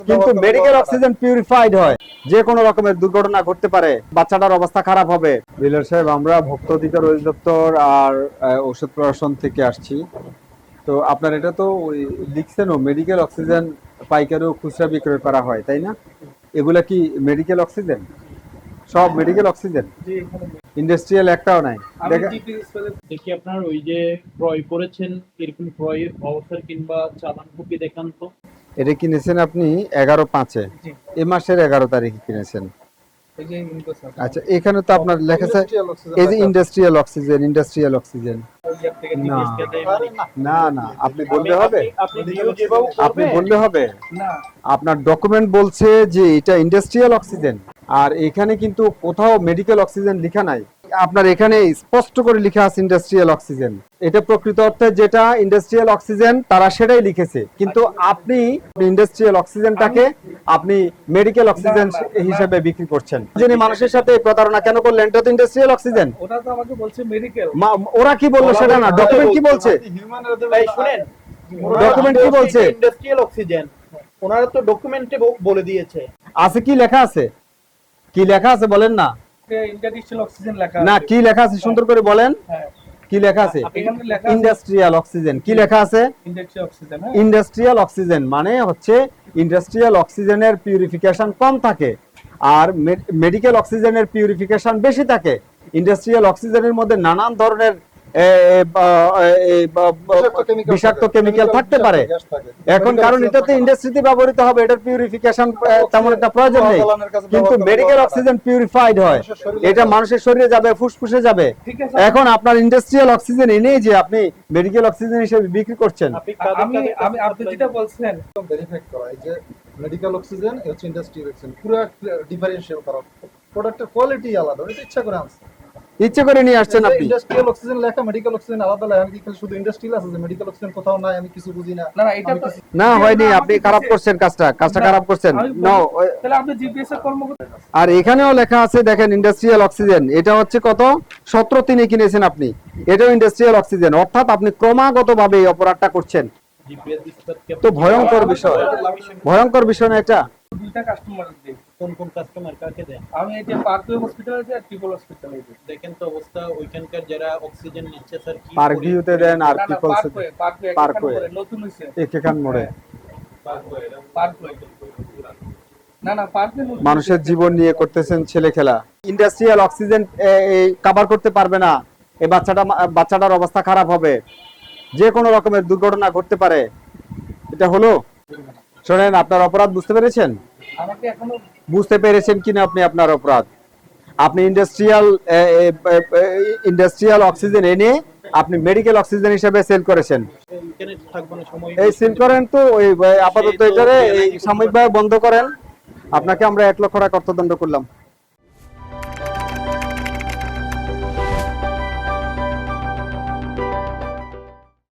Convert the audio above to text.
কিন্তু medical oxygen purified হয়, যে কোনো রকমের দুর্ঘটনা ঘটতে পারে, বাচ্চাটার অবস্থা খারাপ হবে। ডিলার সাহেব, আমরা ভোক্তা অধিকার অধিদপ্তর আর ঔষধ প্রশাসন থেকে আসছি। তো আপনার এটা তো ওই লিখছেনও মেডিকেল অক্সিজেন পাইকারি ও খুচরা বিক্রয় করা হয়, তাই না? এগুলা কি মেডিকেল অক্সিজেন? সব মেডিকেল অক্সিজেন? ইন্ডাস্ট্রিয়াল একটাও নাই? দেখি আপনার ওই যে ক্রয় করেছেন এরকম ক্রয়ের ভাউচার কিংবা চালান কপি দেখান তো। এটা কিনেছেন আপনি 11/5-এ, এ মাসের 11 তারিখে কিনেছেন। আচ্ছা, এখানে তো আপনার লেখা আছে এই যে ইন্ডাস্ট্রিয়াল অক্সিজেন, ইন্ডাস্ট্রিয়াল অক্সিজেন। না না, আপনি বললে হবে? আপনি বললে হবে? আপনার ডকুমেন্ট বলছে যে এটা ইন্ডাস্ট্রিয়াল অক্সিজেন, আর এখানে কিন্তু কোথাও মেডিকেল অক্সিজেন লেখা নাই। আপনার এখানে স্পষ্ট করে লেখা আছে ইন্ডাস্ট্রিয়াল অক্সিজেন। এটা প্রকৃত অর্থে যেটা ইন্ডাস্ট্রিয়াল অক্সিজেন তারা সেটাই লিখেছে, কিন্তু আপনি ইন্ডাস্ট্রিয়াল অক্সিজেনটাকে আপনি মেডিকেল অক্সিজেন হিসেবে বিক্রি করছেন। যিনি মানুষের সাথে প্রতারণা কেন করলেন? এটা তো ইন্ডাস্ট্রিয়াল অক্সিজেন। ওটা তো আমাকে বলছে মেডিকেল। ওরা কি বললো সেটা না, ডকুমেন্ট কি বলছে? ভাই শুনেন, ডকুমেন্ট কি বলছে? ইন্ডাস্ট্রিয়াল অক্সিজেন ওনারা তো ডকুমেন্টে বলে দিয়েছে। আছে, কি লেখা আছে? কি লেখা আছে বলেন না? ইন্ডাস্ট্রিয়াল অক্সিজেন লেখা না, কি লেখা আছে সুন্দর করে বলেন। হ্যাঁ, কি লেখা আছে? এখানে লেখা আছে ইন্ডাস্ট্রিয়াল অক্সিজেন। কি লেখা আছে? Industrial oxygen. ইন্ডাস্ট্রিয়াল অক্সিজেন মানে হচ্ছে ইন্ডাস্ট্রিয়াল অক্সিজেনের পিউরিফিকেশন কম থাকে, আর মেডিকেল অক্সিজেনের পিউরিফিকেশন বেশি থাকে। ইন্ডাস্ট্রিয়াল অক্সিজেনের মধ্যে নানান ধরনের বিষাক্ত কেমিক্যাল থাকতে পারে। এখন কারণ এটাতে ইন্ডাস্ট্রিতে ব্যবহৃত হবে, এটার পিউরিফিকেশন তেমন একটা প্রয়োজন নেই। কিন্তু মেডিকেল অক্সিজেন পিউরিফাইড হয়, এটা মানুষের শরীরে যাবে, ফুসফুসে যাবে। এখন আপনার ইন্ডাস্ট্রিয়াল অক্সিজেন এনে যে আপনি মেডিকেল অক্সিজেন হিসেবে বিক্রি করছেন, আপনি যেটা বলছেন ভেরিফাই করা এই যে মেডিকেল অক্সিজেন হচ্ছে ইন্ডাস্ট্রিয়াল অক্সিজেন, পুরো ডিফারেন্সিয়েট করা, প্রোডাক্টের কোয়ালিটি আলাদা। এটা ইচ্ছা করে আনছে, ইচ্ছে করে নিয়ে আসছেন আপনি। ইন্ডাস্ট্রিয়াল অক্সিজেন লেখা, মেডিকেল অক্সিজেন আলাদা লেখা। আমি কি খালি শুধু ইন্ডাস্ট্রিয়াল আছে, মেডিকেল অক্সিজেন কোথাও নাই? আমি কিছু বুঝি না। না এটা তো না হয়নি, আপনি খারাপ করছেন, কাজটা খারাপ করছেন। নো, তাহলে আপনি জিপিএস এর কর্মকর্তা। আর এখানেও লেখা আছে দেখেন ইন্ডাস্ট্রিয়াল অক্সিজেন। এটা হচ্ছে কত? 17/3 কিনেছেন আপনি, এটাও ইন্ডাস্ট্রিয়াল অক্সিজেন। অর্থাৎ আপনি ক্রমাগতভাবে এই অপরাধটা করছেন। তো ভয়ঙ্কর বিষয়, ভয়ঙ্কর বিষয় না এটা? দুইটা কাস্টমার দেই। কোন কাস্টমার কাকে দেন? আমি এই যে পার্কওয়ে হসপিটালে যাই আর ট্রিপল হসপিটালে যাই। দেখেন তো অবস্থা ওইখানকার যারা অক্সিজেন নিচ্ছে স্যার কি পার্ক ভিউতে দেন আর না, পিপলস পার্কওয়ে নতুন হইছে। এখান মোড়ে। পার্কওয়ে না পার্কওয়ে মানুষের জীবন নিয়ে করতেছেন ছেলে খেলা। ইন্ডাস্ট্রিয়াল অক্সিজেন কভার করতে পারবে না, এই বাচ্চাটার অবস্থা খারাপ হবে, যে কোনো রকমের দুর্ঘটনা ঘটতে পারে। এটা হলো? শোনেন, আপনার অপরাধ বুঝতে পেরেছেন? আমাকে এখনো বুঝতে পেরেছেন কিনা আপনি আপনার অপরাধ? আপনি ইন্ডাস্ট্রিয়াল অক্সিজেন এনে আপনি মেডিকেল অক্সিজেন হিসেবে সেল করেছেন। এখানে থাকবো না সময়। এই সিল করেন তো, ওই আপাতত এটারে সাময়িকভাবে বন্ধ করেন। আপনাকে আমরা 1 লক্ষ টাকা অর্থদণ্ড করলাম।